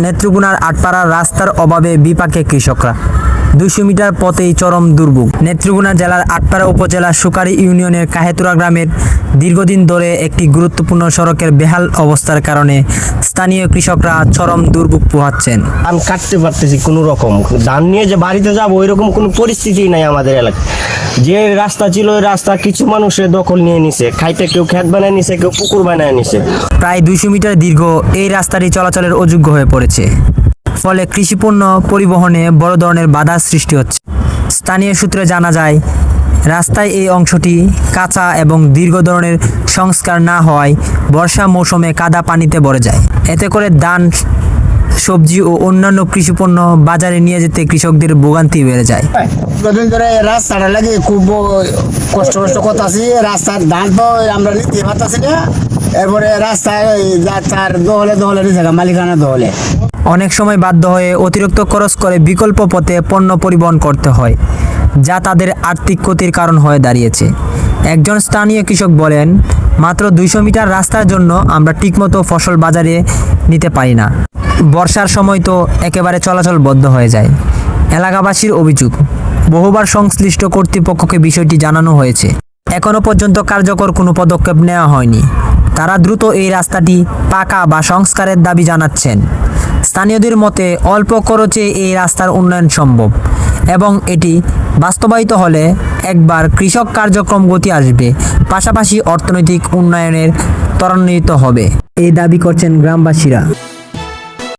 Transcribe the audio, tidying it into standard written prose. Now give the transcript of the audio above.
নেত্রকোনার আটপাড়ার রাস্তার অভাবে বিপাকে কৃষকরা। 200 মিটার পথেই চরম দুর্ভোগ। নেত্রকোনা জেলার আটপাড়া উপজেলার সুকারি ইউনিয়নের কাহেতুরা গ্রামের দীর্ঘদিন ধরে একটি গুরুত্বপূর্ণ সড়কের বেহাল অবস্থার কারণে স্থানীয় কৃষকরা চরম দুর্ভোগ পোহাচ্ছেন। ধান কাটতে পারতেছি কোনো রকম, ধান নিয়ে যে বাড়িতে যাবো ওই রকম কোনো পরিস্থিতি নাই আমাদের এলাকায়। যে রাস্তা ছিল ওই রাস্তা কিছু মানুষের দখল নিয়ে নিছে, খাইতে কেউ ক্ষেত বানায় নিছে, কেউ পুকুর বানায় নিছে। প্রায় 200 মিটার দীর্ঘ এই রাস্তাটি চলাচলের অযোগ্য হয়ে পড়েছে, ফলে কৃষিপণ্য পরিবহনে বড় ধরনের বাধার সৃষ্টি হচ্ছে। স্থানীয় সূত্রে জানা যায়, রাস্তায় এই অংশটি কাঁচা এবং দীর্ঘ ধরনের সংস্কার না হওয়ায় বর্ষা মৌসুমে কাদা পানিতে ভরে যায়। এতে করে ধান, সবজি ও অন্যান্য কৃষিপণ্য বাজারে নিয়ে যেতে কৃষকদের ভোগান্তি বেড়ে যায়। কদিন ধরে রাস্তাটা লাগে খুব কষ্ট করতেছি। রাস্তার ধান তো আমরা নিতে পারতেছি না, এরপরে রাস্তায় তার দহলে নিতে মালিকানা দহলে। অনেক সময় বাধ্য হয়ে অতিরিক্ত খরচ করে বিকল্প পথে পণ্য পরিবহন করতে হয়, যা তাদের আর্থিক ক্ষতির কারণ হয়ে দাঁড়িয়েছে। একজন স্থানীয় কৃষক বলেন, মাত্র 200 মিটার রাস্তার জন্য আমরা ঠিকমতো ফসল বাজারে নিতে পারি না। বর্ষার সময় তো একেবারে চলাচল বন্ধ হয়ে যায়। এলাকাবাসীর অভিযোগ, বহুবার সংশ্লিষ্ট কর্তৃপক্ষকে বিষয়টি জানানো হয়েছে, এখনও পর্যন্ত কার্যকর কোনো পদক্ষেপ নেওয়া হয়নি। তারা দ্রুত এই রাস্তাটি পাকা বা সংস্কারের দাবি জানাচ্ছেন। স্থানীয়দের মতে অল্প খরচে এই রাস্তার উন্নয়ন সম্ভব এবং এটি বাস্তবায়িত হলে একবার কৃষক কার্যক্রম গতি আসবে, পাশাপাশি অর্থনৈতিক উন্নয়নের ত্বরান্বিত হবে, এই দাবি করছেন গ্রামবাসীরা।